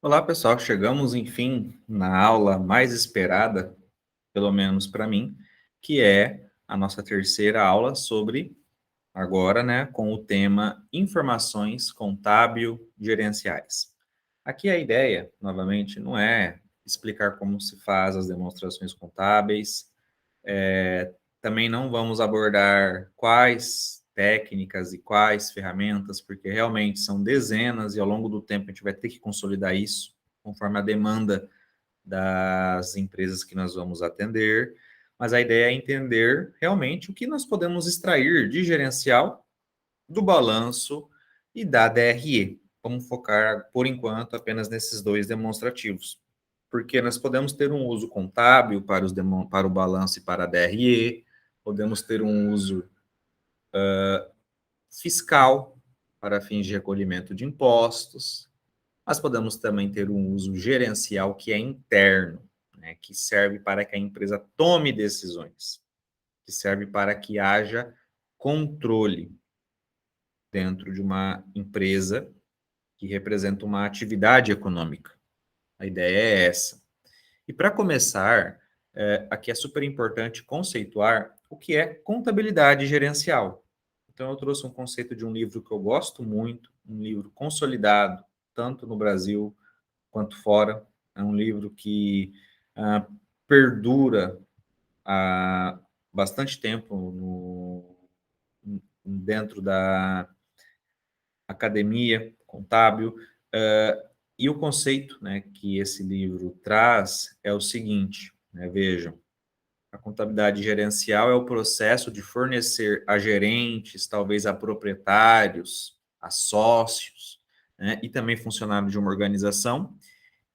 Olá, pessoal. Chegamos, enfim, na aula mais esperada, pelo menos para mim, que é a nossa terceira aula sobre, agora, né, com o tema Informações Contábil-Gerenciais. Aqui a ideia, novamente, não é explicar como se faz as demonstrações contábeis, também não vamos abordar quais técnicas e quais ferramentas, porque realmente são dezenas e ao longo do tempo a gente vai ter que consolidar isso conforme a demanda das empresas que nós vamos atender. Mas a ideia é entender realmente o que nós podemos extrair de gerencial, do balanço e da DRE. Vamos focar, por enquanto, apenas nesses dois demonstrativos. Porque nós podemos ter um uso contábil para o balanço e para a DRE, podemos ter um uso fiscal para fins de recolhimento de impostos, mas podemos também ter um uso gerencial que é interno, né, que serve para que a empresa tome decisões, que serve para que haja controle dentro de uma empresa que representa uma atividade econômica. A ideia é essa. E para começar, aqui é super importante conceituar o que é contabilidade gerencial. Então, eu trouxe um conceito de um livro que eu gosto muito, um livro consolidado, tanto no Brasil quanto fora. É um livro que perdura há bastante tempo dentro da academia contábil. E o conceito, né, que esse livro traz é o seguinte, né, vejam, a contabilidade gerencial é o processo de fornecer a gerentes, talvez a proprietários, a sócios, né, e também funcionários de uma organização,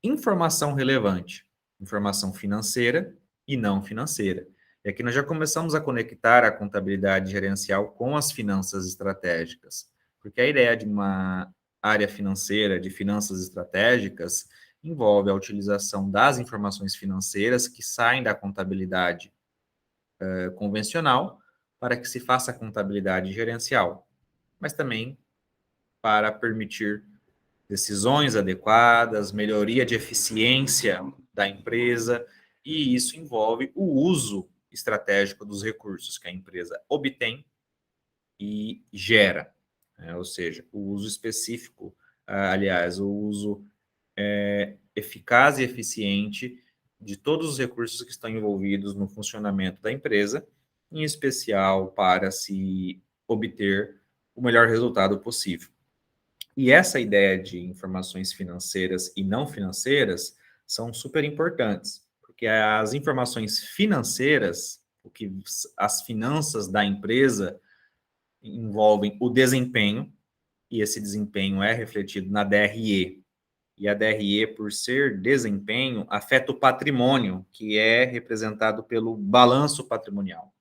informação relevante, informação financeira e não financeira. E aqui nós já começamos a conectar a contabilidade gerencial com as finanças estratégicas, porque a ideia de uma área financeira, de finanças estratégicas, envolve a utilização das informações financeiras que saem da contabilidade convencional para que se faça a contabilidade gerencial, mas também para permitir decisões adequadas, melhoria de eficiência da empresa, e isso envolve o uso estratégico dos recursos que a empresa obtém e gera, né? Ou seja, o uso específico, aliás, o uso eficaz e eficiente de todos os recursos que estão envolvidos no funcionamento da empresa, em especial para se obter o melhor resultado possível. E essa ideia de informações financeiras e não financeiras são super importantes, porque as informações financeiras, o que as finanças da empresa envolvem o desempenho, e esse desempenho é refletido na DRE. E a DRE, por ser desempenho, afeta o patrimônio, que é representado pelo balanço patrimonial.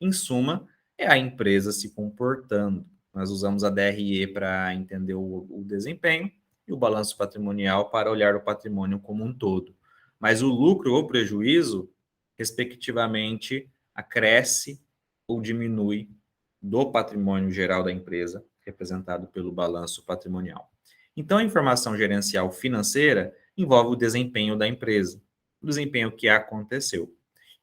Em suma, é a empresa se comportando. Nós usamos a DRE para entender o desempenho e o balanço patrimonial para olhar o patrimônio como um todo. Mas o lucro ou prejuízo, respectivamente, acresce ou diminui do patrimônio geral da empresa, representado pelo balanço patrimonial. Então, a informação gerencial financeira envolve o desempenho da empresa, o desempenho que aconteceu.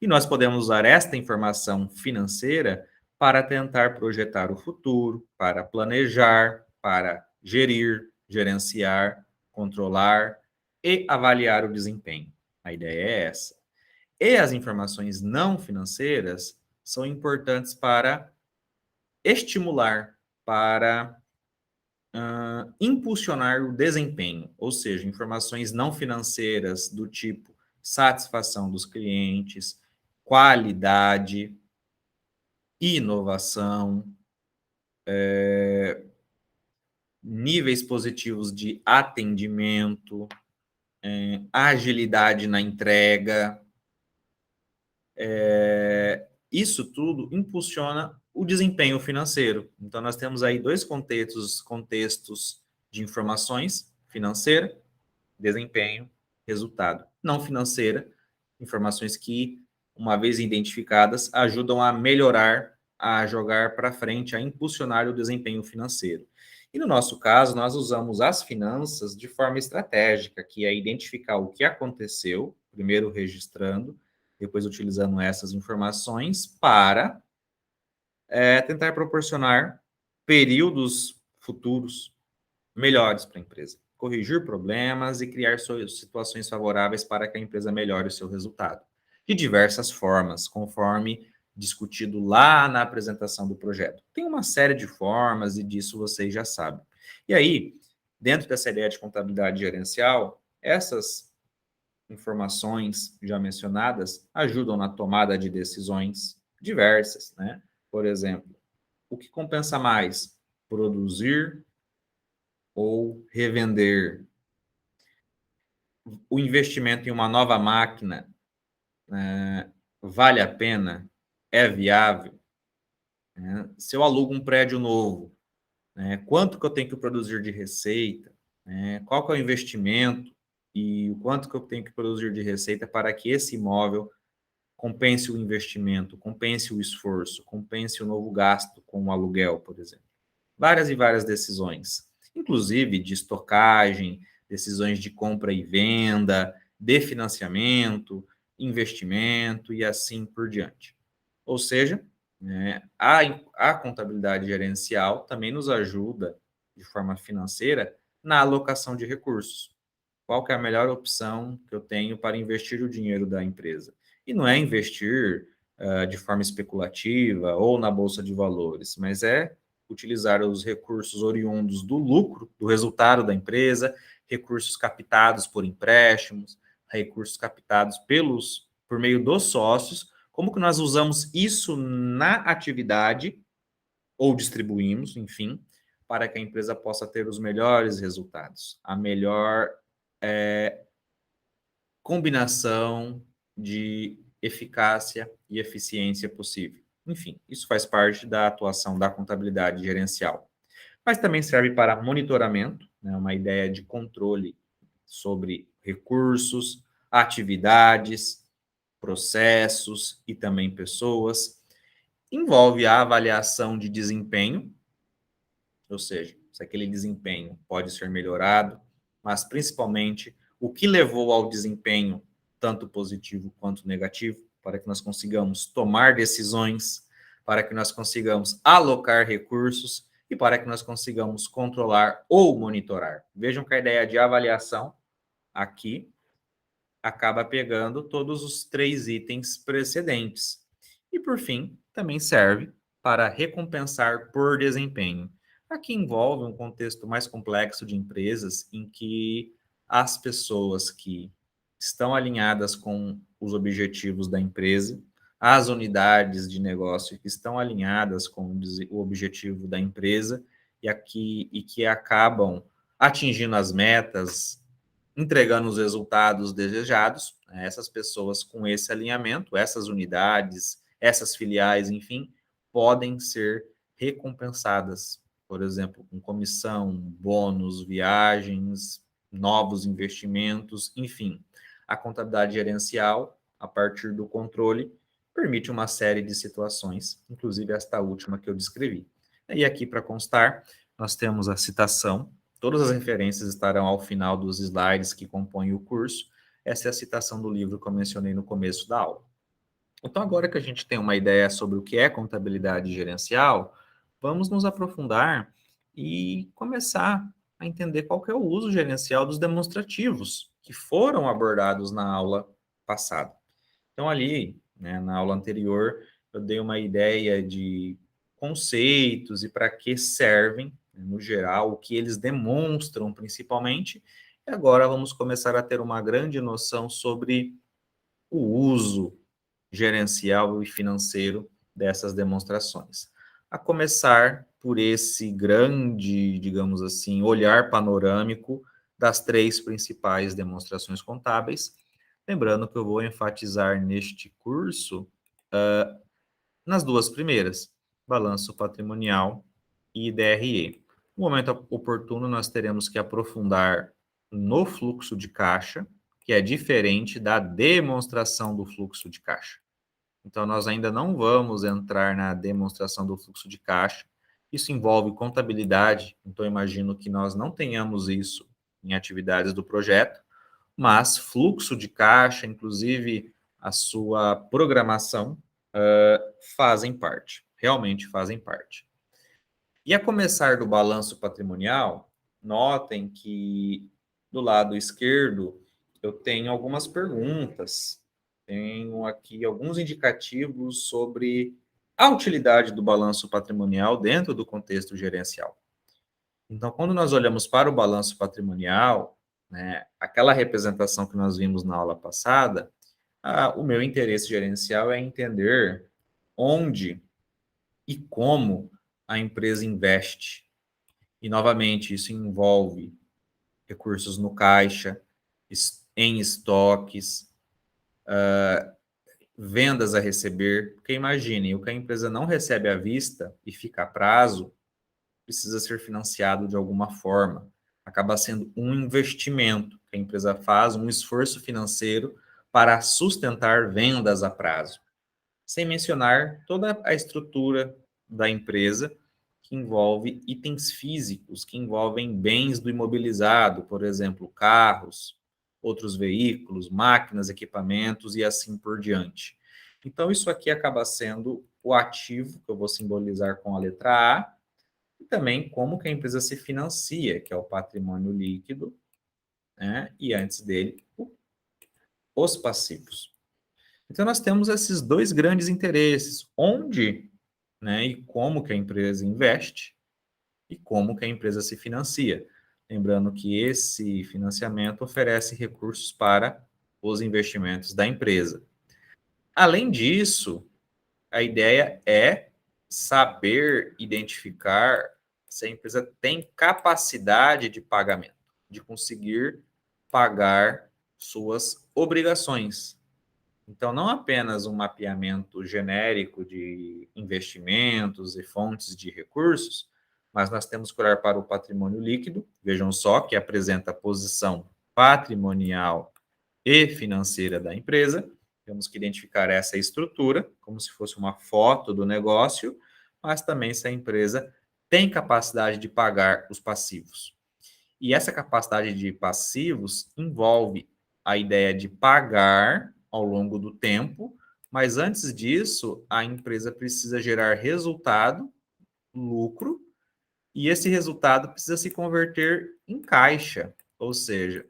E nós podemos usar esta informação financeira para tentar projetar o futuro, para planejar, para gerir, gerenciar, controlar e avaliar o desempenho. A ideia é essa. E as informações não financeiras são importantes para estimular, para impulsionar o desempenho, ou seja, informações não financeiras do tipo satisfação dos clientes, qualidade, inovação, níveis positivos de atendimento, agilidade na entrega. Isso tudo impulsiona o desempenho financeiro. Então, nós temos aí dois contextos de informações: financeira, desempenho, resultado. Não financeira, informações que, uma vez identificadas, ajudam a melhorar, a jogar para frente, a impulsionar o desempenho financeiro. E no nosso caso, nós usamos as finanças de forma estratégica, que é identificar o que aconteceu, primeiro registrando, depois utilizando essas informações para tentar proporcionar períodos futuros melhores para a empresa, corrigir problemas e criar situações favoráveis para que a empresa melhore o seu resultado, de diversas formas, conforme discutido lá na apresentação do projeto. Tem uma série de formas e disso vocês já sabem. E aí, dentro dessa ideia de contabilidade gerencial, essas informações já mencionadas ajudam na tomada de decisões diversas, né? Por exemplo, o que compensa mais? Produzir ou revender? O investimento em uma nova máquina vale a pena? É viável? Né? Se eu alugo um prédio novo, né, quanto que eu tenho que produzir de receita? Né? Qual que é o investimento e o quanto que eu tenho que produzir de receita para que esse imóvel compense o investimento, compense o esforço, compense o novo gasto com o aluguel, por exemplo. Várias e várias decisões, inclusive de estocagem, decisões de compra e venda, de financiamento, investimento e assim por diante. Ou seja, né, a contabilidade gerencial também nos ajuda de forma financeira na alocação de recursos. Qual que é a melhor opção que eu tenho para investir o dinheiro da empresa? E não é investir de forma especulativa ou na bolsa de valores, mas é utilizar os recursos oriundos do lucro, do resultado da empresa, recursos captados por empréstimos, recursos captados por meio dos sócios. Como que nós usamos isso na atividade ou distribuímos, enfim, para que a empresa possa ter os melhores resultados, a melhor combinação de eficácia e eficiência possível. Enfim, isso faz parte da atuação da contabilidade gerencial. Mas também serve para monitoramento, né, uma ideia de controle sobre recursos, atividades, processos e também pessoas. Envolve a avaliação de desempenho, ou seja, se aquele desempenho pode ser melhorado, mas principalmente o que levou ao desempenho, tanto positivo quanto negativo, para que nós consigamos tomar decisões, para que nós consigamos alocar recursos e para que nós consigamos controlar ou monitorar. Vejam que a ideia de avaliação aqui acaba pegando todos os três itens precedentes. E, por fim, também serve para recompensar por desempenho. Aqui envolve um contexto mais complexo de empresas em que as pessoas que estão alinhadas com os objetivos da empresa, as unidades de negócio que estão alinhadas com o objetivo da empresa e que acabam atingindo as metas, entregando os resultados desejados, né? Essas pessoas com esse alinhamento, essas unidades, essas filiais, enfim, podem ser recompensadas, por exemplo, com comissão, bônus, viagens, novos investimentos, enfim. A contabilidade gerencial, a partir do controle, permite uma série de situações, inclusive esta última que eu descrevi. E aqui, para constar, nós temos a citação. Todas as referências estarão ao final dos slides que compõem o curso. Essa é a citação do livro que eu mencionei no começo da aula. Então, agora que a gente tem uma ideia sobre o que é contabilidade gerencial, vamos nos aprofundar e começar a entender qual que é o uso gerencial dos demonstrativos que foram abordados na aula passada. Então, ali, né, na aula anterior, eu dei uma ideia de conceitos e para que servem, né, no geral, o que eles demonstram principalmente. E agora vamos começar a ter uma grande noção sobre o uso gerencial e financeiro dessas demonstrações. A começar por esse grande, digamos assim, olhar panorâmico das três principais demonstrações contábeis. Lembrando que eu vou enfatizar neste curso nas duas primeiras, balanço patrimonial e DRE. No momento oportuno, nós teremos que aprofundar no fluxo de caixa, que é diferente da demonstração do fluxo de caixa. Então, nós ainda não vamos entrar na demonstração do fluxo de caixa, Isso envolve contabilidade, então imagino que nós não tenhamos isso em atividades do projeto, mas fluxo de caixa, inclusive a sua programação, fazem parte, realmente fazem parte. E a começar do balanço patrimonial, notem que do lado esquerdo eu tenho algumas perguntas, tenho aqui alguns indicativos sobre a utilidade do balanço patrimonial dentro do contexto gerencial. Então, quando nós olhamos para o balanço patrimonial, né, aquela representação que nós vimos na aula passada, o meu interesse gerencial é entender onde e como a empresa investe. E, novamente, isso envolve recursos no caixa, em estoques, vendas a receber. Porque imaginem, o que a empresa não recebe à vista e fica a prazo, precisa ser financiado de alguma forma. Acaba sendo um investimento que a empresa faz, um esforço financeiro para sustentar vendas a prazo. Sem mencionar toda a estrutura da empresa, que envolve itens físicos, que envolvem bens do imobilizado, por exemplo, carros, outros veículos, máquinas, equipamentos e assim por diante. Então, isso aqui acaba sendo o ativo, que eu vou simbolizar com a letra A, e também como que a empresa se financia, que é o patrimônio líquido, né? E antes dele, os passivos. Então, nós temos esses dois grandes interesses, onde, né, e como que a empresa investe e como que a empresa se financia. Lembrando que esse financiamento oferece recursos para os investimentos da empresa. Além disso, a ideia é saber identificar se a empresa tem capacidade de pagamento, de conseguir pagar suas obrigações. Então, não apenas um mapeamento genérico de investimentos e fontes de recursos, mas nós temos que olhar para o patrimônio líquido, vejam só, que apresenta a posição patrimonial e financeira da empresa. Temos que identificar essa estrutura, como se fosse uma foto do negócio, mas também se a empresa tem capacidade de pagar os passivos. E essa capacidade de passivos envolve a ideia de pagar ao longo do tempo, mas antes disso, a empresa precisa gerar resultado, lucro, e esse resultado precisa se converter em caixa. Ou seja,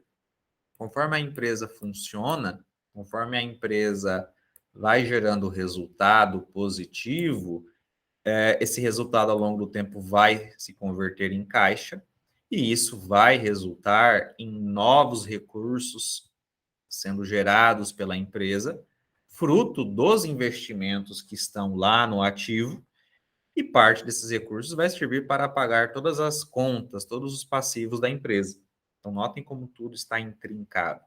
conforme a empresa funciona, conforme a empresa vai gerando resultado positivo, esse resultado ao longo do tempo vai se converter em caixa, e isso vai resultar em novos recursos sendo gerados pela empresa, fruto dos investimentos que estão lá no ativo, e parte desses recursos vai servir para pagar todas as contas, todos os passivos da empresa. Então, notem como tudo está intrincado.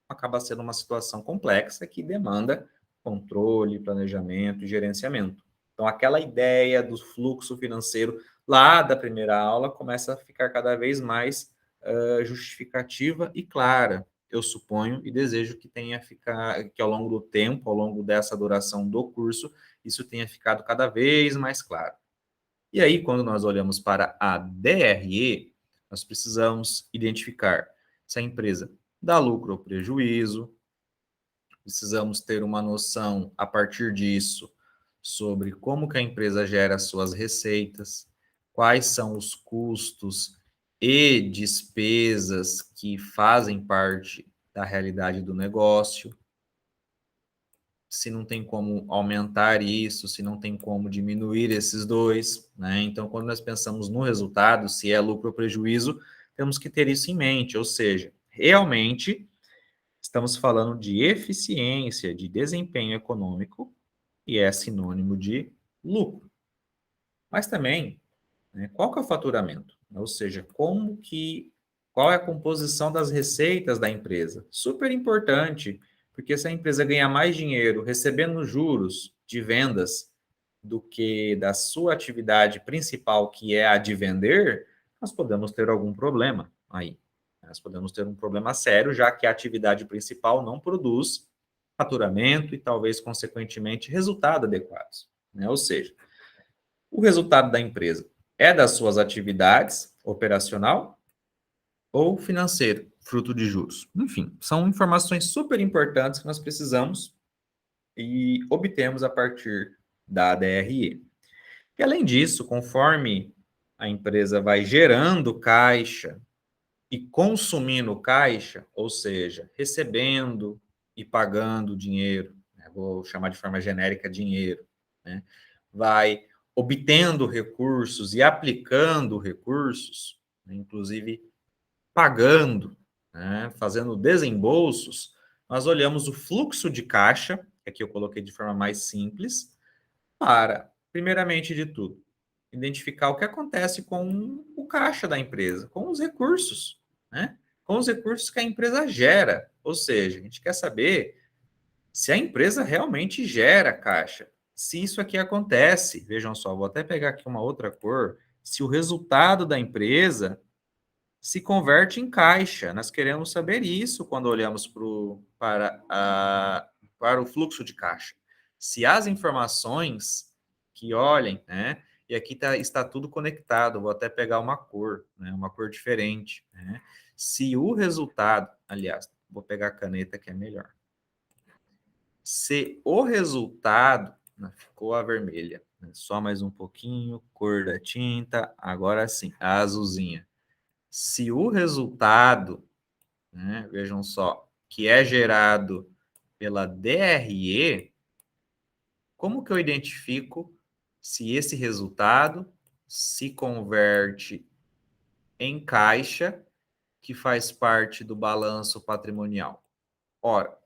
Acaba sendo uma situação complexa que demanda controle, planejamento e gerenciamento. Então, aquela ideia do fluxo financeiro lá da primeira aula começa a ficar cada vez mais justificativa e clara. Eu suponho e desejo que tenha ficar, que ao longo do tempo, ao longo dessa duração do curso, isso tenha ficado cada vez mais claro. E aí, quando nós olhamos para a DRE, nós precisamos identificar se a empresa dá lucro ou prejuízo, precisamos ter uma noção, a partir disso, sobre como que a empresa gera suas receitas, quais são os custos e despesas que fazem parte da realidade do negócio, se não tem como aumentar isso, se não tem como diminuir esses dois, né? Então, quando nós pensamos no resultado, se é lucro ou prejuízo, temos que ter isso em mente, ou seja, realmente estamos falando de eficiência, de desempenho econômico, e é sinônimo de lucro. Mas também, né, qual que é o faturamento? Ou seja, qual é a composição das receitas da empresa? Super importante, porque se a empresa ganhar mais dinheiro recebendo juros de vendas do que da sua atividade principal, que é a de vender, nós podemos ter algum problema aí. Nós podemos ter um problema sério, já que a atividade principal não produz faturamento e talvez, consequentemente, resultado adequados, né? Ou seja, o resultado da empresa. é das suas atividades operacional ou financeiro, fruto de juros. Enfim, são informações super importantes que nós precisamos e obtemos a partir da DRE. E além disso, conforme a empresa vai gerando caixa e consumindo caixa, ou seja, recebendo e pagando dinheiro, né, vou chamar de forma genérica dinheiro, né, vai obtendo recursos e aplicando recursos, né, inclusive pagando, né, fazendo desembolsos, nós olhamos o fluxo de caixa, que aqui eu coloquei de forma mais simples, para, primeiramente de tudo, identificar o que acontece com o caixa da empresa, com os recursos, né? Com os recursos que a empresa gera. Ou seja, a gente quer saber se a empresa realmente gera caixa. Se isso aqui acontece, vejam só, vou até pegar aqui uma outra cor, se o resultado da empresa se converte em caixa. Nós queremos saber isso quando olhamos para o fluxo de caixa. Se as informações que olhem, né? E aqui está tudo conectado, vou até pegar uma cor, né, uma cor diferente. Né? Se o resultado, aliás, vou pegar a caneta que é melhor. Se o resultado, ficou a vermelha, né, só mais um pouquinho, cor da tinta, agora sim, a azulzinha. Se o resultado, né, vejam só, que é gerado pela DRE, como que eu identifico se esse resultado se converte em caixa que faz parte do balanço patrimonial? Ora,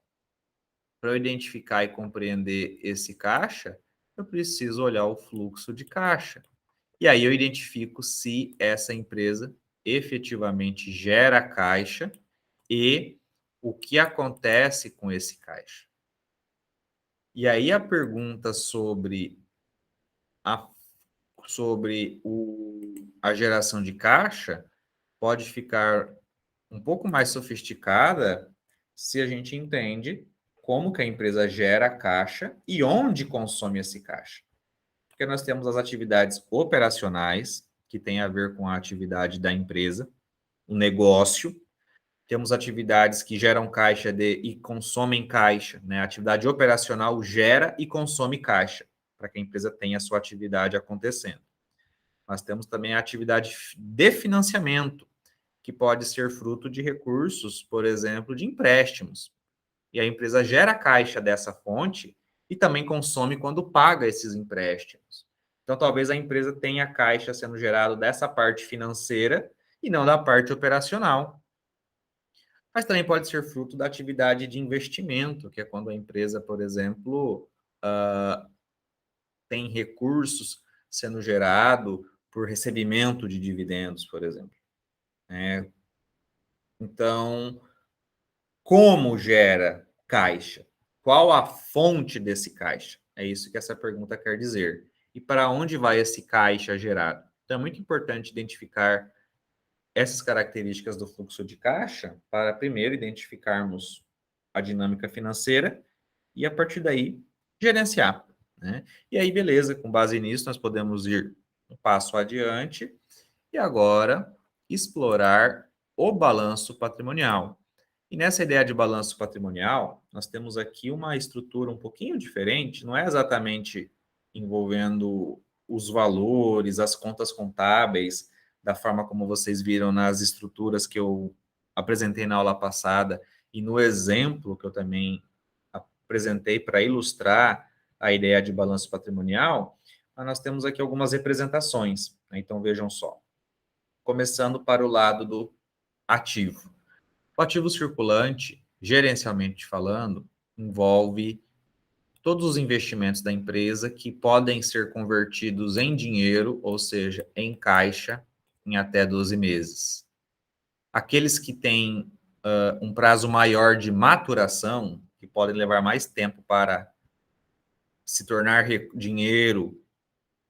para eu identificar e compreender esse caixa, eu preciso olhar o fluxo de caixa. E aí eu identifico se essa empresa efetivamente gera caixa e o que acontece com esse caixa. E aí a pergunta a, a geração de caixa pode ficar um pouco mais sofisticada se a gente entende como que a empresa gera caixa e onde consome esse caixa. Porque nós temos as atividades operacionais, que tem a ver com a atividade da empresa, o negócio. Temos atividades que geram caixa e consomem caixa. Né? A atividade operacional gera e consome caixa, para que a empresa tenha a sua atividade acontecendo. Nós temos também a atividade de financiamento, que pode ser fruto de recursos, por exemplo, de empréstimos. E a empresa gera caixa dessa fonte e também consome quando paga esses empréstimos. Então, talvez a empresa tenha caixa sendo gerado dessa parte financeira e não da parte operacional. Mas também pode ser fruto da atividade de investimento, que é quando a empresa, por exemplo, tem recursos sendo gerado por recebimento de dividendos, por exemplo. Então, como gera caixa? Qual a fonte desse caixa? É isso que essa pergunta quer dizer. E para onde vai esse caixa gerado? Então, é muito importante identificar essas características do fluxo de caixa para, primeiro, identificarmos a dinâmica financeira e, a partir daí, gerenciar. Né? E aí, beleza, com base nisso, nós podemos ir um passo adiante e agora explorar o balanço patrimonial. E nessa ideia de balanço patrimonial, nós temos aqui uma estrutura um pouquinho diferente, não é exatamente envolvendo os valores, as contas contábeis, da forma como vocês viram nas estruturas que eu apresentei na aula passada e no exemplo que eu também apresentei para ilustrar a ideia de balanço patrimonial, mas nós temos aqui algumas representações. Né? Então, vejam só. Começando para o lado do ativo. O ativo circulante, gerencialmente falando, envolve todos os investimentos da empresa que podem ser convertidos em dinheiro, ou seja, em caixa, em até 12 meses. Aqueles que têm um prazo maior de maturação, que podem levar mais tempo para se tornar dinheiro,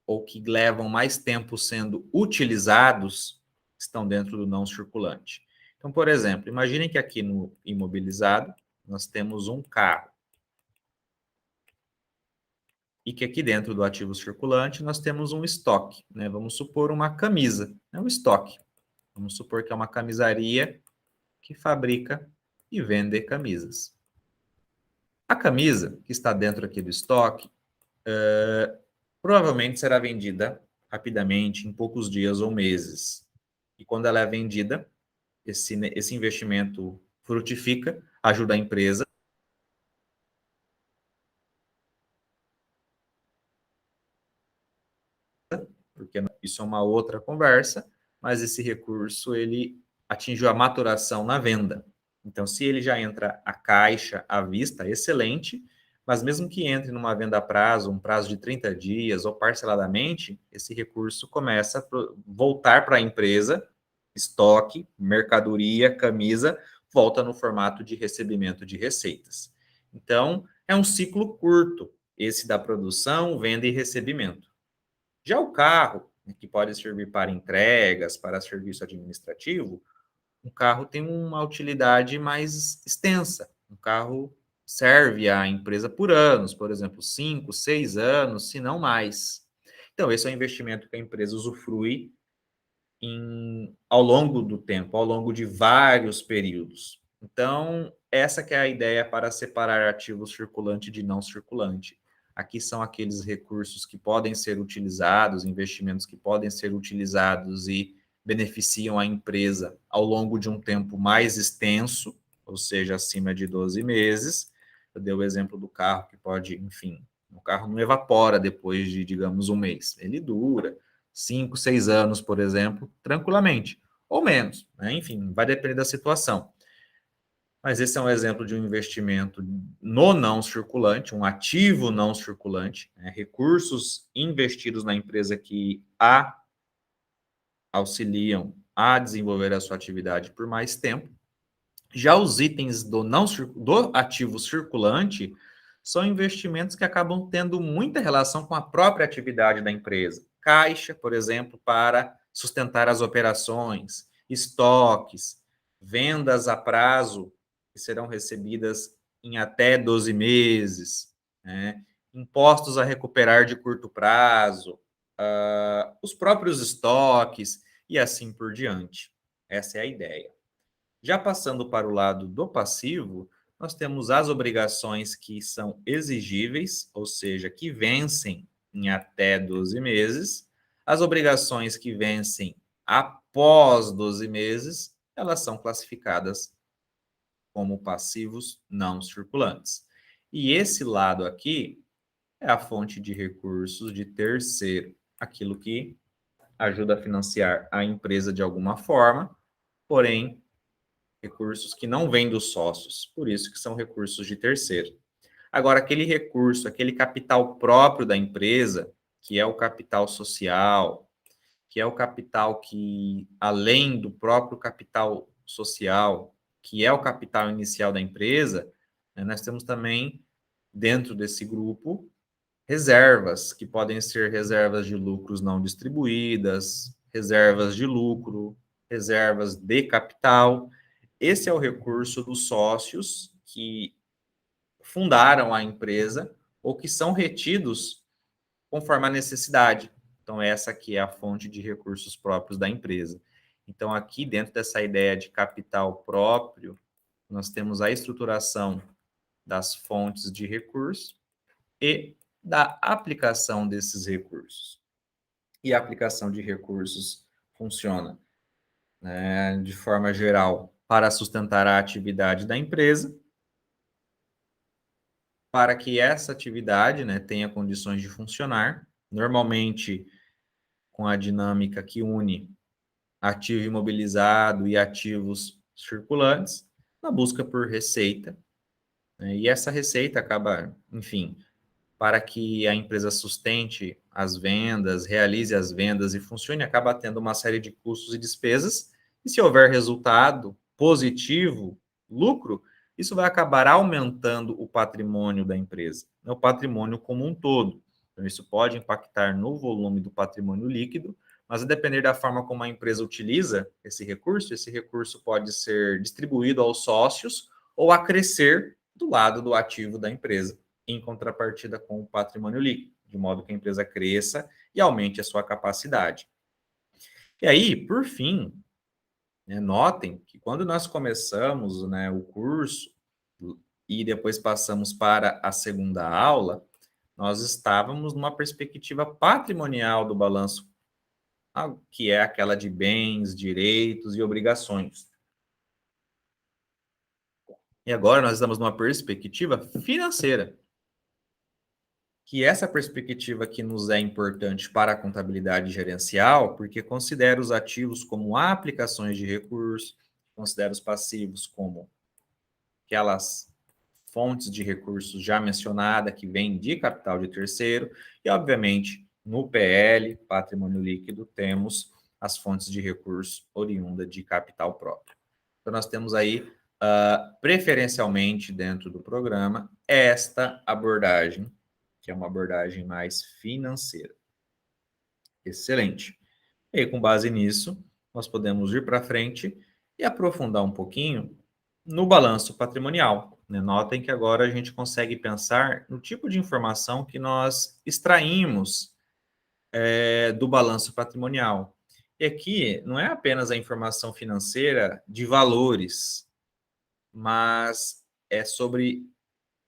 ou que levam mais tempo sendo utilizados, estão dentro do não circulante. Então, por exemplo, imaginem que aqui no imobilizado nós temos um carro. e que aqui dentro do ativo circulante nós temos um estoque, né? Vamos supor uma camisa, é um estoque. Vamos supor que é uma camisaria que fabrica e vende camisas. A camisa que está dentro aqui do estoque provavelmente será vendida rapidamente, em poucos dias ou meses. E quando ela é vendida, esse investimento frutifica, ajuda a empresa, porque isso é uma outra conversa, mas esse recurso ele atingiu a maturação na venda. Então, se ele já entra a caixa à vista, excelente, mas mesmo que entre numa venda a prazo, um prazo de 30 dias ou parceladamente, esse recurso começa a voltar para a empresa, estoque, mercadoria, camisa, volta no formato de recebimento de receitas. Então, é um ciclo curto, esse da produção, venda e recebimento. Já o carro, que pode servir para entregas, para serviço administrativo, um carro tem uma utilidade mais extensa. Um carro serve à empresa por anos, por exemplo, 5, 6 anos, se não mais. Então, esse é um investimento que a empresa usufrui ao longo do tempo, ao longo de vários períodos. Então, essa que é a ideia para separar ativo circulante de não circulante. Aqui são aqueles recursos que podem ser utilizados, investimentos que podem ser utilizados e beneficiam a empresa ao longo de um tempo mais extenso, ou seja, acima de 12 meses. Eu dei o exemplo do carro, que pode, enfim, o carro não evapora depois de, digamos, um mês. Ele dura 5, 6 anos, por exemplo, tranquilamente, ou menos, né? Enfim, vai depender da situação. Mas esse é um exemplo de um investimento no não circulante, um ativo não circulante, né? Recursos investidos na empresa que a auxiliam a desenvolver a sua atividade por mais tempo. Já os itens do ativo circulante são investimentos que acabam tendo muita relação com a própria atividade da empresa. Caixa, por exemplo, para sustentar as operações, estoques, vendas a prazo, que serão recebidas em até 12 meses, né? Impostos a recuperar de curto prazo, os próprios estoques e assim por diante. Essa é a ideia. Já passando para o lado do passivo, nós temos as obrigações que são exigíveis, ou seja, que vencem em até 12 meses. As obrigações que vencem após 12 meses, elas são classificadas como passivos não circulantes. E esse lado aqui é a fonte de recursos de terceiro, aquilo que ajuda a financiar a empresa de alguma forma, porém recursos que não vêm dos sócios, por isso que são recursos de terceiro. Agora, aquele recurso, aquele capital próprio da empresa, que é o capital social, que é o capital que, além do próprio capital social, que é o capital inicial da empresa, né, nós temos também, dentro desse grupo, reservas, que podem ser reservas de lucros não distribuídas, reservas de lucro, reservas de capital. Esse é o recurso dos sócios que fundaram a empresa ou que são retidos conforme a necessidade. Então, essa aqui é a fonte de recursos próprios da empresa. Então, aqui dentro dessa ideia de capital próprio, nós temos a estruturação das fontes de recurso e da aplicação desses recursos. E a aplicação de recursos funciona, né, de forma geral para sustentar a atividade da empresa, para que essa atividade, né, tenha condições de funcionar, normalmente com a dinâmica que une ativo imobilizado e ativos circulantes, na busca por receita, né, e essa receita acaba, enfim, para que a empresa sustente as vendas, realize as vendas e funcione, acaba tendo uma série de custos e despesas, e se houver resultado positivo, lucro, isso vai acabar aumentando o patrimônio da empresa, né, o patrimônio como um todo. Então, isso pode impactar no volume do patrimônio líquido, mas a depender da forma como a empresa utiliza esse recurso pode ser distribuído aos sócios ou a crescer do lado do ativo da empresa. em contrapartida com o patrimônio líquido, de modo que a empresa cresça e aumente a sua capacidade. E aí, por fim, né, notem que quando nós começamos, né, o curso e depois passamos para a segunda aula, nós estávamos numa perspectiva patrimonial do balanço, que é aquela de bens, direitos e obrigações. E agora nós estamos numa perspectiva financeira, que essa perspectiva que nos é importante para a contabilidade gerencial, porque considera os ativos como aplicações de recursos, considera os passivos como aquelas fontes de recursos já mencionada que vêm de capital de terceiro, e obviamente no PL, patrimônio líquido, temos as fontes de recurso oriunda de capital próprio. Então nós temos aí, preferencialmente dentro do programa, esta abordagem, que é uma abordagem mais financeira. Excelente. E aí, com base nisso, nós podemos ir para frente e aprofundar um pouquinho no balanço patrimonial, né? Notem que agora a gente consegue pensar no tipo de informação que nós extraímos do balanço patrimonial. E aqui não é apenas a informação financeira de valores, mas é sobre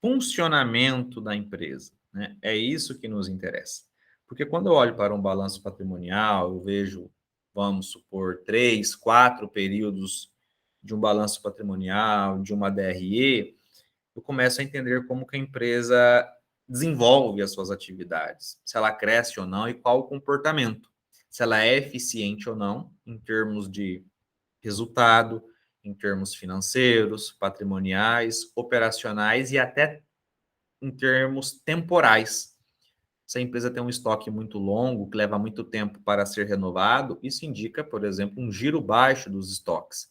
funcionamento da empresa, né? É isso que nos interessa. Porque quando eu olho para um balanço patrimonial, eu vejo, vamos supor, 3, 4 períodos de um balanço patrimonial, de uma DRE, eu começo a entender como que a empresa desenvolve as suas atividades, se ela cresce ou não e qual o comportamento, se ela é eficiente ou não em termos de resultado, em termos financeiros, patrimoniais, operacionais e até em termos temporais. Se a empresa tem um estoque muito longo, que leva muito tempo para ser renovado, isso indica, por exemplo, um giro baixo dos estoques.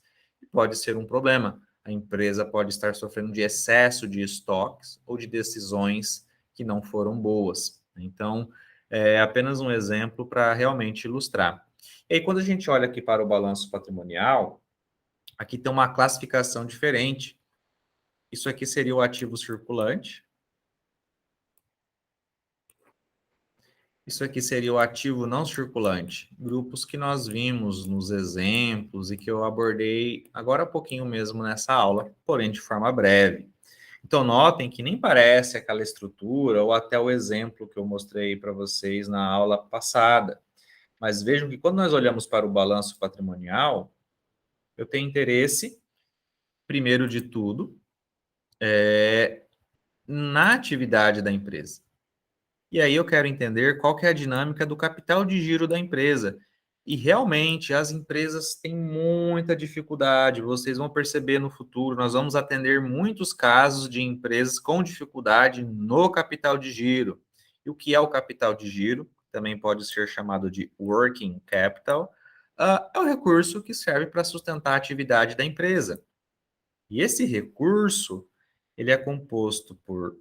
Pode ser um problema. A empresa pode estar sofrendo de excesso de estoques ou de decisões que não foram boas. Então, é apenas um exemplo para realmente ilustrar. E aí, quando a gente olha aqui para o balanço patrimonial, aqui tem uma classificação diferente. Isso aqui seria o ativo circulante. Isso aqui seria o ativo não circulante, grupos que nós vimos nos exemplos e que eu abordei agora há pouquinho mesmo nessa aula, porém de forma breve. Então, notem que nem parece aquela estrutura ou até o exemplo que eu mostrei para vocês na aula passada. Mas vejam que quando nós olhamos para o balanço patrimonial, eu tenho interesse, primeiro de tudo, na atividade da empresa. E aí eu quero entender qual que é a dinâmica do capital de giro da empresa. E realmente as empresas têm muita dificuldade. Vocês vão perceber no futuro, nós vamos atender muitos casos de empresas com dificuldade no capital de giro. E o que é o capital de giro? Também pode ser chamado de working capital. É o recurso que serve para sustentar a atividade da empresa. E esse recurso, ele é composto por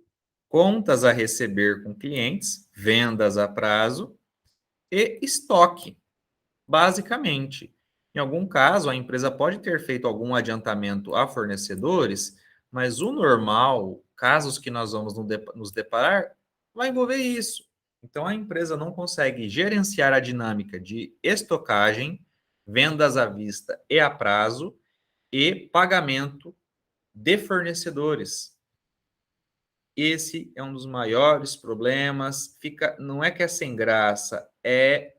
contas a receber com clientes, vendas a prazo e estoque, basicamente. Em algum caso, a empresa pode ter feito algum adiantamento a fornecedores, mas o normal, casos que nós vamos nos deparar, vai envolver isso. Então, a empresa não consegue gerenciar a dinâmica de estocagem, vendas à vista e a prazo e pagamento de fornecedores. Esse é um dos maiores problemas. Não é que é sem graça, é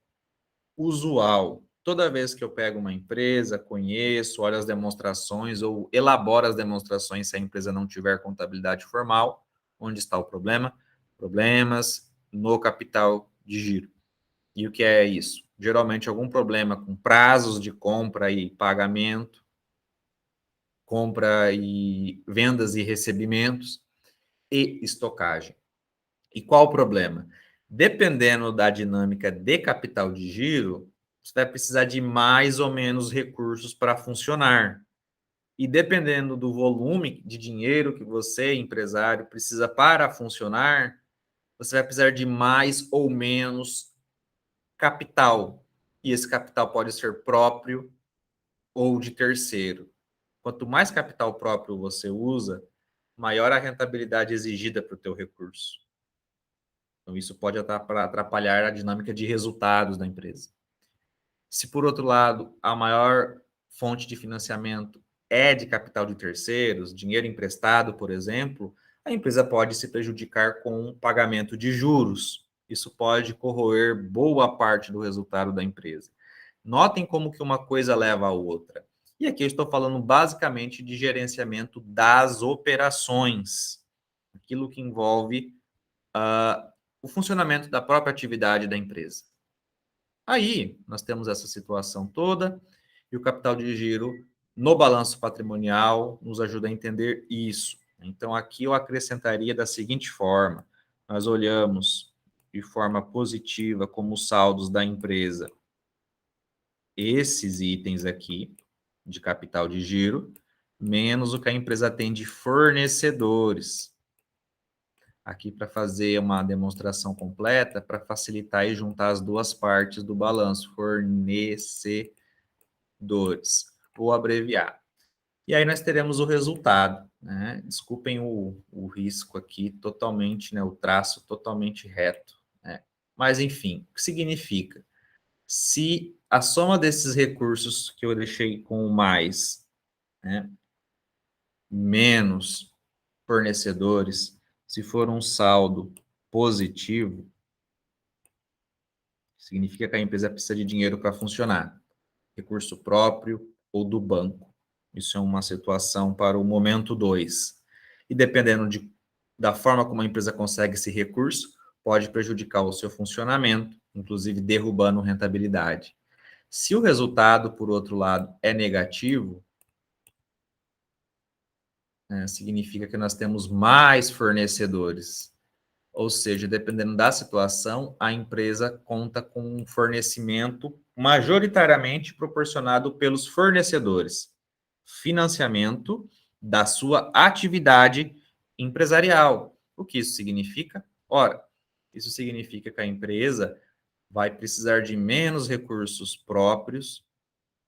usual. Toda vez que eu pego uma empresa, conheço, olho as demonstrações ou elaboro as demonstrações se a empresa não tiver contabilidade formal, onde está o problema? Problemas no capital de giro. E o que é isso? Geralmente algum problema com prazos de compra e pagamento, compra e vendas e recebimentos e estocagem. E qual o problema? Dependendo da dinâmica de capital de giro, você vai precisar de mais ou menos recursos para funcionar. E dependendo do volume de dinheiro que você, empresário, precisa para funcionar, você vai precisar de mais ou menos capital. E esse capital pode ser próprio ou de terceiro. Quanto mais capital próprio você usa, maior a rentabilidade exigida para o teu recurso. Então, isso pode atrapalhar a dinâmica de resultados da empresa. Se, por outro lado, a maior fonte de financiamento é de capital de terceiros, dinheiro emprestado, por exemplo, a empresa pode se prejudicar com o pagamento de juros. Isso pode corroer boa parte do resultado da empresa. Notem como que uma coisa leva a outra. E aqui eu estou falando basicamente de gerenciamento das operações, aquilo que envolve o funcionamento da própria atividade da empresa. Aí, nós temos essa situação toda e o capital de giro no balanço patrimonial nos ajuda a entender isso. Então, aqui eu acrescentaria da seguinte forma: nós olhamos de forma positiva como os saldos da empresa, esses itens aqui de capital de giro, menos o que a empresa tem de fornecedores. Aqui para fazer uma demonstração completa, para facilitar e juntar as duas partes do balanço, fornecedores, vou abreviar. E aí nós teremos o resultado, né? Desculpem o risco aqui, totalmente, né? O traço totalmente reto, né? Mas enfim, o que significa? Se a soma desses recursos que eu deixei com o mais, né, menos fornecedores, se for um saldo positivo, significa que a empresa precisa de dinheiro para funcionar, recurso próprio ou do banco. Isso é uma situação para o momento 2. E dependendo da forma como a empresa consegue esse recurso, pode prejudicar o seu funcionamento, inclusive derrubando rentabilidade. Se o resultado, por outro lado, é negativo, significa que nós temos mais fornecedores. Ou seja, dependendo da situação, a empresa conta com um fornecimento majoritariamente proporcionado pelos fornecedores. Financiamento da sua atividade empresarial. O que isso significa? Ora, isso significa que a empresa vai precisar de menos recursos próprios,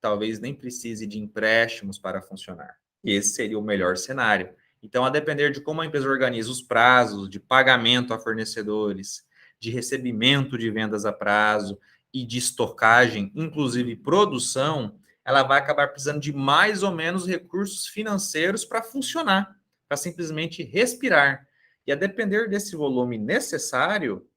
talvez nem precise de empréstimos para funcionar. Esse seria o melhor cenário. Então, a depender de como a empresa organiza os prazos de pagamento a fornecedores, de recebimento de vendas a prazo e de estocagem, inclusive produção, ela vai acabar precisando de mais ou menos recursos financeiros para funcionar, para simplesmente respirar. E a depender desse volume necessário,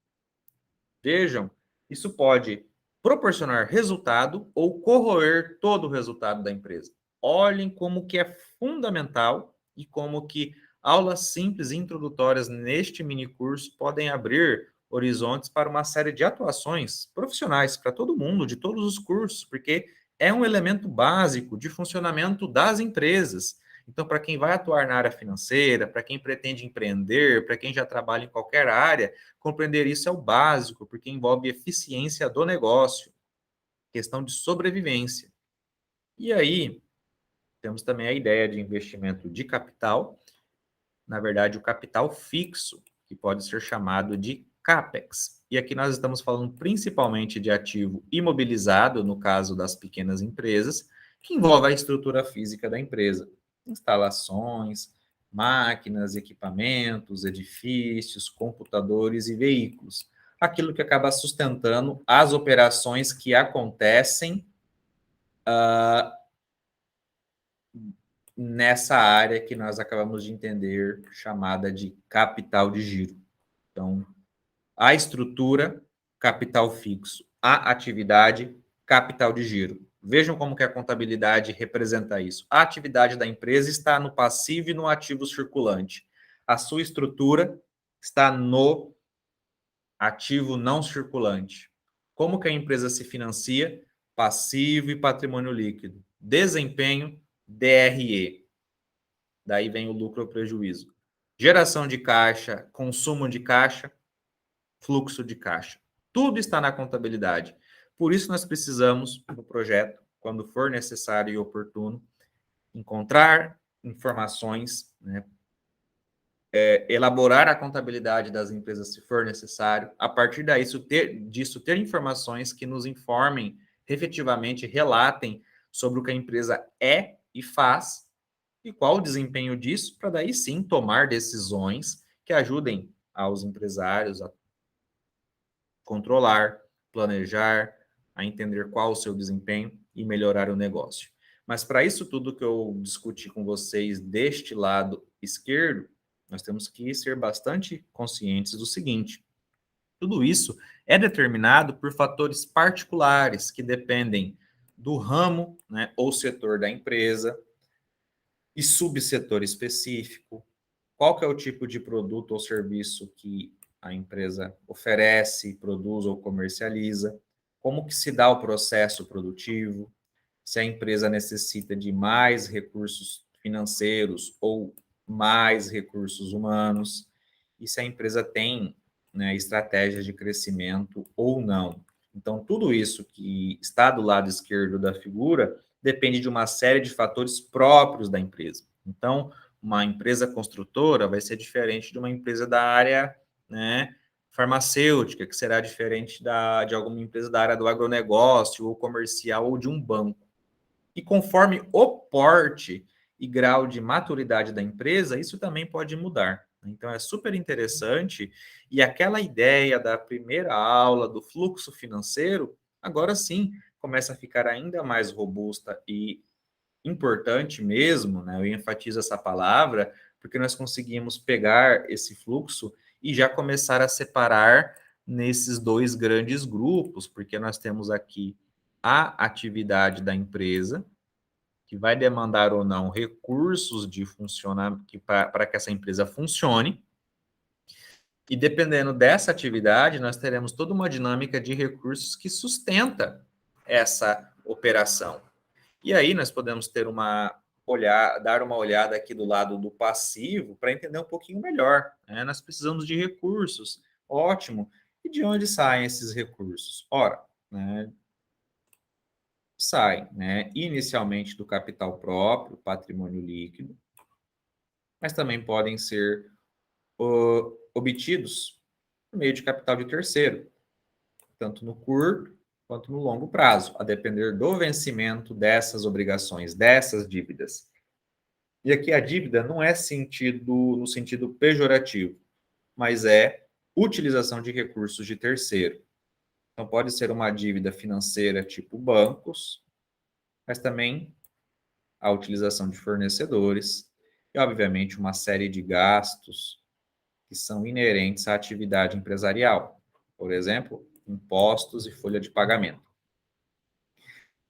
vejam, isso pode proporcionar resultado ou corroer todo o resultado da empresa. Olhem como que é fundamental e como que aulas simples e introdutórias neste mini curso podem abrir horizontes para uma série de atuações profissionais para todo mundo, de todos os cursos, porque é um elemento básico de funcionamento das empresas. Então, para quem vai atuar na área financeira, para quem pretende empreender, para quem já trabalha em qualquer área, compreender isso é o básico, porque envolve eficiência do negócio, questão de sobrevivência. E aí, temos também a ideia de investimento de capital, na verdade, o capital fixo, que pode ser chamado de CAPEX. E aqui nós estamos falando principalmente de ativo imobilizado, no caso das pequenas empresas, que envolve a estrutura física da empresa, instalações, máquinas, equipamentos, edifícios, computadores e veículos. Aquilo que acaba sustentando as operações que acontecem nessa área que nós acabamos de entender, chamada de capital de giro. Então, a estrutura, capital fixo, a atividade, capital de giro. Vejam como que a contabilidade representa isso. A atividade da empresa está no passivo e no ativo circulante. A sua estrutura está no ativo não circulante. Como que a empresa se financia? Passivo e patrimônio líquido. Desempenho, DRE. Daí vem o lucro ou prejuízo. Geração de caixa, consumo de caixa, fluxo de caixa. Tudo está na contabilidade. Por isso, nós precisamos, no projeto, quando for necessário e oportuno, encontrar informações, né, elaborar a contabilidade das empresas se for necessário. A partir disso, ter informações que nos informem, efetivamente relatem sobre o que a empresa é e faz, e qual o desempenho disso, para daí sim tomar decisões que ajudem aos empresários a controlar, planejar, a entender qual o seu desempenho e melhorar o negócio. Mas para isso tudo que eu discuti com vocês deste lado esquerdo, nós temos que ser bastante conscientes do seguinte: tudo isso é determinado por fatores particulares que dependem do ramo, né, ou setor da empresa e subsetor específico. Qual que é o tipo de produto ou serviço que a empresa oferece, produz ou comercializa? Como que se dá o processo produtivo? Se a empresa necessita de mais recursos financeiros ou mais recursos humanos? E se a empresa tem, né, estratégias de crescimento ou não? Então, tudo isso que está do lado esquerdo da figura depende de uma série de fatores próprios da empresa. Então, uma empresa construtora vai ser diferente de uma empresa da área, né, farmacêutica, que será diferente de alguma empresa da área do agronegócio, ou comercial, ou de um banco. E conforme o porte e grau de maturidade da empresa, isso também pode mudar. Então, é super interessante. E aquela ideia da primeira aula do fluxo financeiro, agora sim, começa a ficar ainda mais robusta e importante mesmo, né? Eu enfatizo essa palavra, porque nós conseguimos pegar esse fluxo e já começar a separar nesses dois grandes grupos, porque nós temos aqui a atividade da empresa, que vai demandar ou não recursos de funcionar para que essa empresa funcione. E dependendo dessa atividade, nós teremos toda uma dinâmica de recursos que sustenta essa operação. E aí nós podemos dar uma olhada aqui do lado do passivo para entender um pouquinho melhor, né? Nós precisamos de recursos, ótimo. E de onde saem esses recursos? Ora, né, saem, né, inicialmente do capital próprio, patrimônio líquido, mas também podem ser obtidos por meio de capital de terceiro, tanto no curto quanto no longo prazo, a depender do vencimento dessas obrigações, dessas dívidas. E aqui a dívida não é no sentido pejorativo, mas é utilização de recursos de terceiro. Então, pode ser uma dívida financeira tipo bancos, mas também a utilização de fornecedores e, obviamente, uma série de gastos que são inerentes à atividade empresarial. Por exemplo, impostos e folha de pagamento.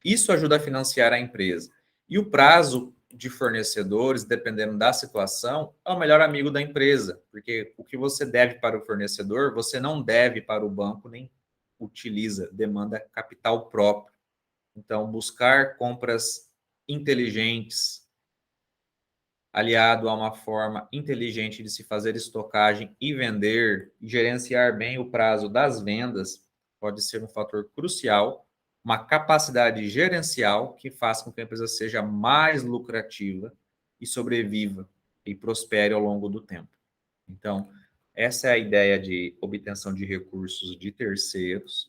Isso ajuda a financiar a empresa. E o prazo de fornecedores, dependendo da situação, é o melhor amigo da empresa, porque o que você deve para o fornecedor, você não deve para o banco, nem utiliza, demanda capital próprio. Então, buscar compras inteligentes, aliado a uma forma inteligente de se fazer estocagem e vender, e gerenciar bem o prazo das vendas, pode ser um fator crucial, uma capacidade gerencial que faça com que a empresa seja mais lucrativa e sobreviva e prospere ao longo do tempo. Então, essa é a ideia de obtenção de recursos de terceiros.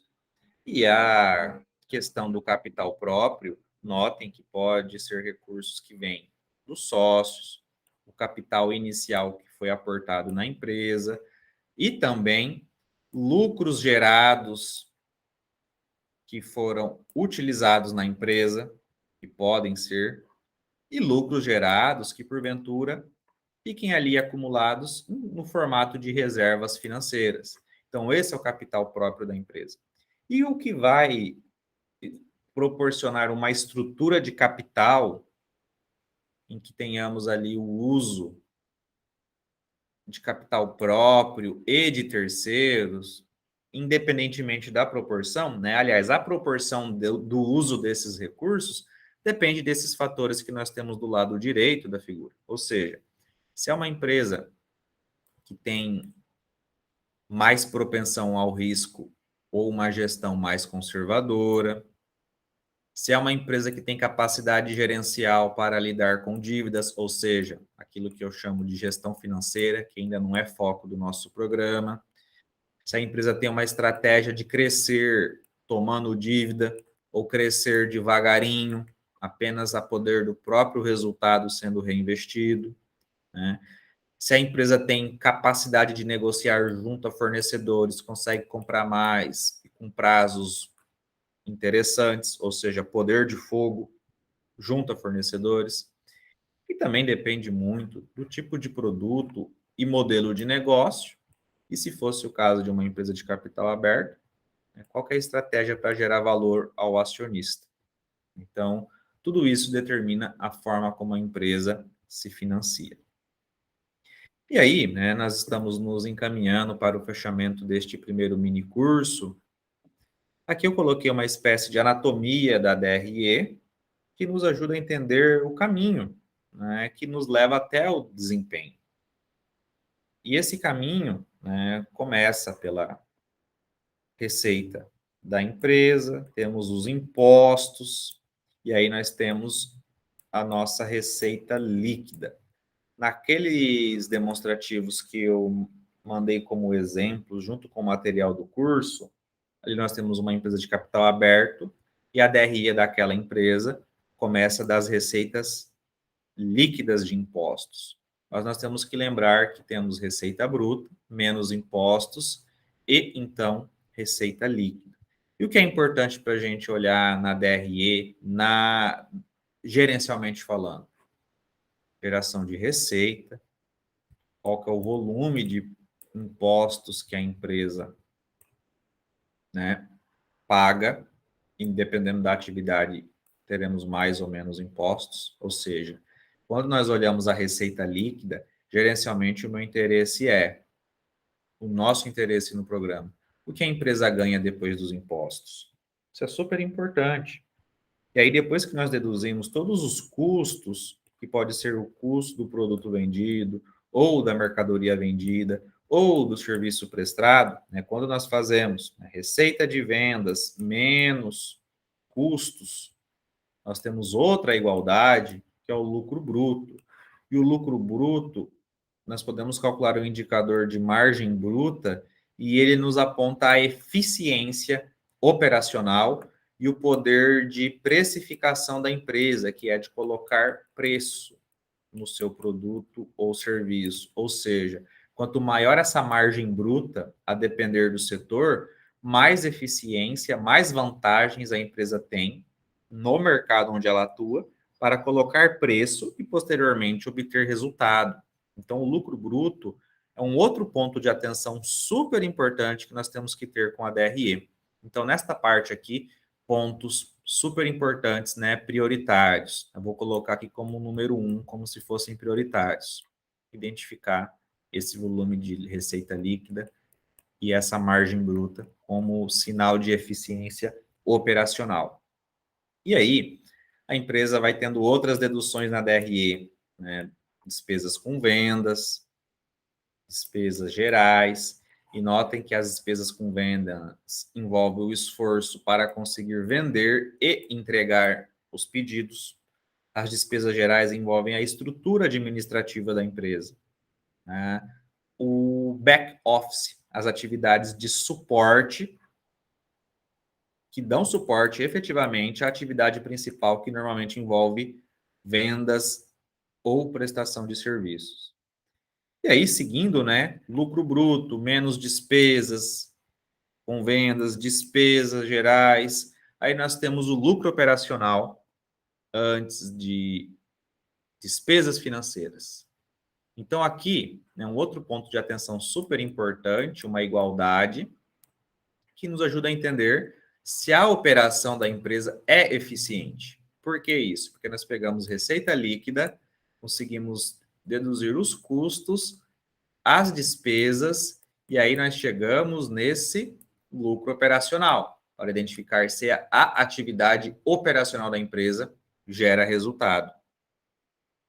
E a questão do capital próprio, notem que pode ser recursos que vêm dos sócios, o capital inicial que foi aportado na empresa e também lucros gerados que foram utilizados na empresa, que podem ser, e lucros gerados que, porventura, fiquem ali acumulados no formato de reservas financeiras. Então, esse é o capital próprio da empresa. E o que vai proporcionar uma estrutura de capital em que tenhamos ali o uso de capital próprio e de terceiros, independentemente da proporção, né? Aliás, a proporção do uso desses recursos depende desses fatores que nós temos do lado direito da figura. Ou seja, se é uma empresa que tem mais propensão ao risco ou uma gestão mais conservadora, se é uma empresa que tem capacidade gerencial para lidar com dívidas, ou seja, aquilo que eu chamo de gestão financeira, que ainda não é foco do nosso programa. Se a empresa tem uma estratégia de crescer tomando dívida ou crescer devagarinho, apenas a poder do próprio resultado sendo reinvestido, né? Se a empresa tem capacidade de negociar junto a fornecedores, consegue comprar mais e com prazos interessantes, ou seja, poder de fogo junto a fornecedores. E também depende muito do tipo de produto e modelo de negócio. E se fosse o caso de uma empresa de capital aberto, qual que é a estratégia para gerar valor ao acionista? Então, tudo isso determina a forma como a empresa se financia. E aí, né, nós estamos nos encaminhando para o fechamento deste primeiro mini curso. Aqui eu coloquei uma espécie de anatomia da DRE, que nos ajuda a entender o caminho, né, que nos leva até o desempenho. E esse caminho, né, começa pela receita da empresa, temos os impostos, e aí nós temos a nossa receita líquida. Naqueles demonstrativos que eu mandei como exemplo, junto com o material do curso, ali nós temos uma empresa de capital aberto e a DRE daquela empresa começa das receitas líquidas de impostos. Mas nós temos que lembrar que temos receita bruta, menos impostos, e então receita líquida. E o que é importante para a gente olhar na DRE, gerencialmente falando? Geração de receita, qual que é o volume de impostos que a empresa, né, paga, e dependendo da atividade, teremos mais ou menos impostos, ou seja, quando nós olhamos a receita líquida, gerencialmente o meu interesse é o nosso interesse no programa. O que a empresa ganha depois dos impostos? Isso é super importante. E aí, depois que nós deduzimos todos os custos, que pode ser o custo do produto vendido, ou da mercadoria vendida, ou do serviço prestado, né, quando nós fazemos a receita de vendas menos custos, nós temos outra igualdade, que é o lucro bruto. E o lucro bruto, nós podemos calcular o indicador de margem bruta e ele nos aponta a eficiência operacional e o poder de precificação da empresa, que é de colocar preço no seu produto ou serviço. Ou seja, quanto maior essa margem bruta, a depender do setor, mais eficiência, mais vantagens a empresa tem no mercado onde ela atua para colocar preço e posteriormente obter resultado. Então, o lucro bruto é um outro ponto de atenção super importante que nós temos que ter com a DRE. Então, nesta parte aqui, pontos super importantes, né, prioritários. Eu vou colocar aqui como número 1, como se fossem prioritários. Identificar esse volume de receita líquida e essa margem bruta como sinal de eficiência operacional. E aí, a empresa vai tendo outras deduções na DRE, né, despesas com vendas, despesas gerais, e notem que as despesas com vendas envolvem o esforço para conseguir vender e entregar os pedidos. As despesas gerais envolvem a estrutura administrativa da empresa, né? O back office, as atividades de suporte, que dão suporte efetivamente à atividade principal, que normalmente envolve vendas ou prestação de serviços. E aí, seguindo, né, lucro bruto, menos despesas com vendas, despesas gerais. Aí nós temos o lucro operacional antes de despesas financeiras. Então, aqui, né, um outro ponto de atenção super importante, uma igualdade, que nos ajuda a entender se a operação da empresa é eficiente. Por que isso? Porque nós pegamos receita líquida, conseguimos deduzir os custos, as despesas, e aí nós chegamos nesse lucro operacional, para identificar se a atividade operacional da empresa gera resultado.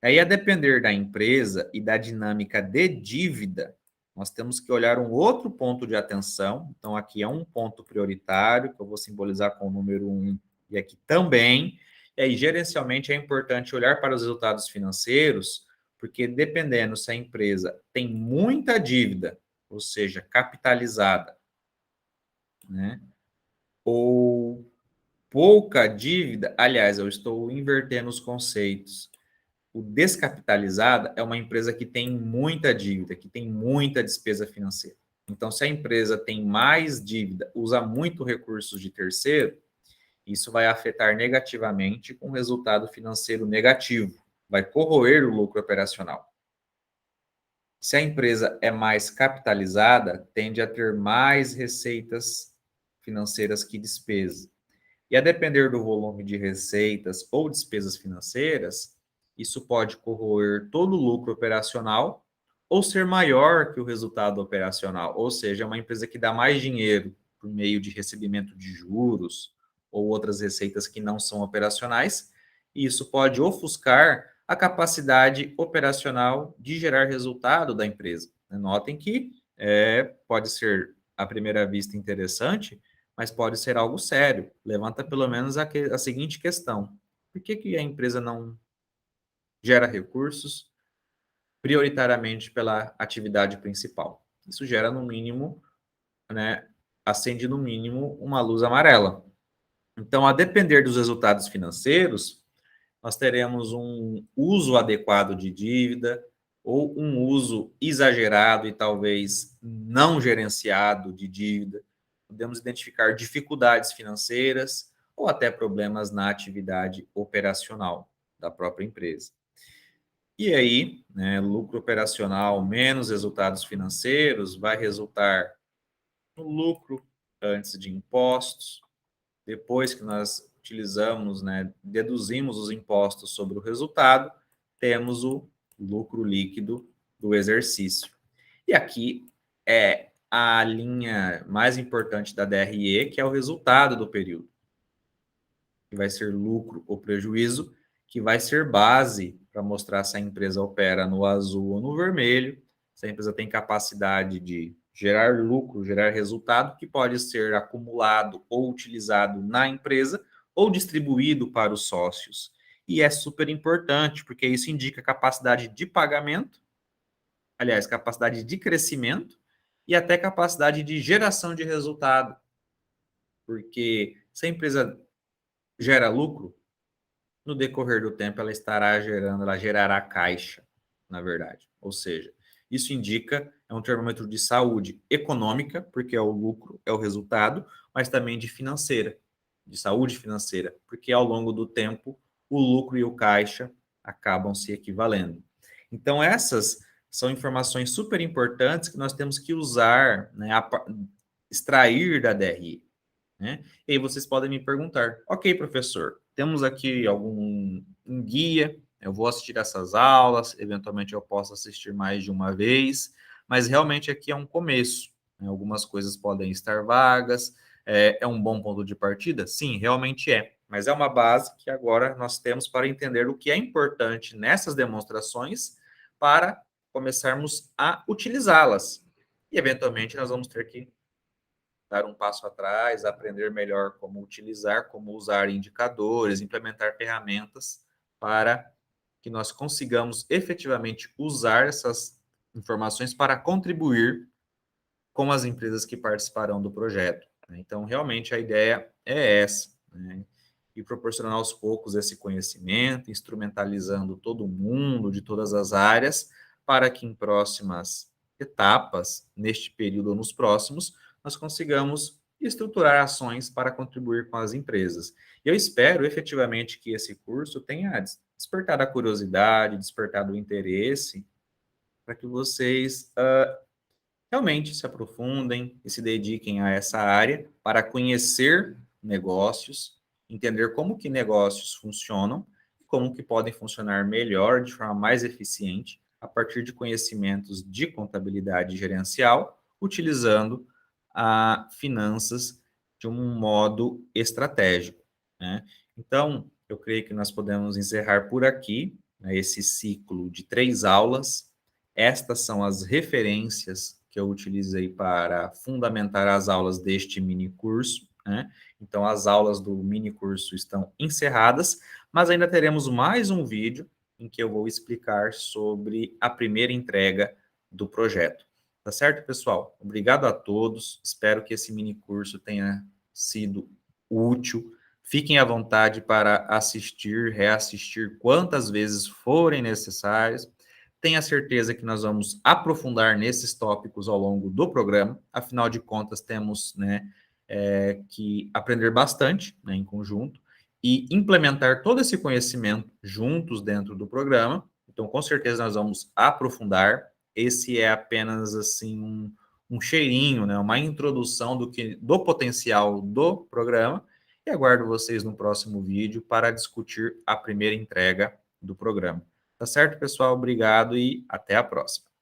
Aí, a depender da empresa e da dinâmica de dívida, nós temos que olhar um outro ponto de atenção. Então, aqui é um ponto prioritário, que eu vou simbolizar com o número 1, e aqui também. E aí, gerencialmente, é importante olhar para os resultados financeiros, porque dependendo se a empresa tem muita dívida, ou seja, capitalizada, né, ou pouca dívida, aliás, eu estou invertendo os conceitos. O descapitalizada é uma empresa que tem muita dívida, que tem muita despesa financeira. Então, se a empresa tem mais dívida, usa muito recursos de terceiro, isso vai afetar negativamente com resultado financeiro negativo, vai corroer o lucro operacional. Se a empresa é mais capitalizada, tende a ter mais receitas financeiras que despesas. E a depender do volume de receitas ou despesas financeiras, isso pode corroer todo o lucro operacional ou ser maior que o resultado operacional, ou seja, uma empresa que dá mais dinheiro por meio de recebimento de juros ou outras receitas que não são operacionais, e isso pode ofuscar a capacidade operacional de gerar resultado da empresa. Notem que pode ser, à primeira vista, interessante, mas pode ser algo sério. Levanta pelo menos a seguinte questão: por que a empresa não gera recursos prioritariamente pela atividade principal? Isso gera, no mínimo, né, acende no mínimo uma luz amarela. Então, a depender dos resultados financeiros, nós teremos um uso adequado de dívida ou um uso exagerado e talvez não gerenciado de dívida. Podemos identificar dificuldades financeiras ou até problemas na atividade operacional da própria empresa. E aí, né, lucro operacional menos resultados financeiros vai resultar no lucro antes de impostos. Depois que nós utilizamos, né, deduzimos os impostos sobre o resultado, temos o lucro líquido do exercício. E aqui é a linha mais importante da DRE, que é o resultado do período, que vai ser lucro ou prejuízo, que vai ser base para mostrar se a empresa opera no azul ou no vermelho, se a empresa tem capacidade de gerar lucro, gerar resultado, que pode ser acumulado ou utilizado na empresa ou distribuído para os sócios. E é super importante, porque isso indica capacidade de pagamento, aliás, capacidade de crescimento e até capacidade de geração de resultado. Porque se a empresa gera lucro, no decorrer do tempo ela estará gerando, ela gerará caixa, na verdade. Ou seja, isso indica, é um termômetro de saúde econômica, porque é o lucro, é o resultado, mas também de financeira, de saúde financeira, porque ao longo do tempo o lucro e o caixa acabam se equivalendo. Então, essas são informações super importantes que nós temos que usar, né, extrair da DRI. Né? E aí vocês podem me perguntar, ok, professor, temos aqui algum guia, eu vou assistir essas aulas, eventualmente eu posso assistir mais de uma vez, mas realmente aqui é um começo, né? Algumas coisas podem estar vagas, é um bom ponto de partida? Sim, realmente é, mas é uma base que agora nós temos para entender o que é importante nessas demonstrações para começarmos a utilizá-las. E, eventualmente, nós vamos ter que dar um passo atrás, aprender melhor como utilizar, como usar indicadores, implementar ferramentas para que nós consigamos efetivamente usar essas informações para contribuir com as empresas que participarão do projeto. Então, realmente, a ideia é essa, né? E proporcionar aos poucos esse conhecimento, instrumentalizando todo mundo, de todas as áreas, para que em próximas etapas, neste período ou nos próximos, nós consigamos estruturar ações para contribuir com as empresas. E eu espero efetivamente que esse curso tenha despertado a curiosidade, despertado o interesse, para que vocês realmente se aprofundem e se dediquem a essa área para conhecer negócios, entender como que negócios funcionam, como que podem funcionar melhor, de forma mais eficiente, a partir de conhecimentos de contabilidade gerencial, utilizando a finanças de um modo estratégico, né? Então, eu creio que nós podemos encerrar por aqui, né, esse ciclo de 3 aulas. Estas são as referências que eu utilizei para fundamentar as aulas deste mini curso, né? Então, as aulas do mini curso estão encerradas, mas ainda teremos mais um vídeo em que eu vou explicar sobre a primeira entrega do projeto. Tá certo, pessoal? Obrigado a todos. Espero que esse mini curso tenha sido útil, Fiquem à vontade para assistir, reassistir quantas vezes forem necessárias. Tenha certeza que nós vamos aprofundar nesses tópicos ao longo do programa. Afinal de contas, temos, né, que aprender bastante, né, em conjunto e implementar todo esse conhecimento juntos dentro do programa. Então, com certeza, nós vamos aprofundar. Esse é apenas assim um cheirinho, né, uma introdução do potencial do programa. E aguardo vocês no próximo vídeo para discutir a primeira entrega do programa. Tá certo, pessoal? Obrigado e até a próxima.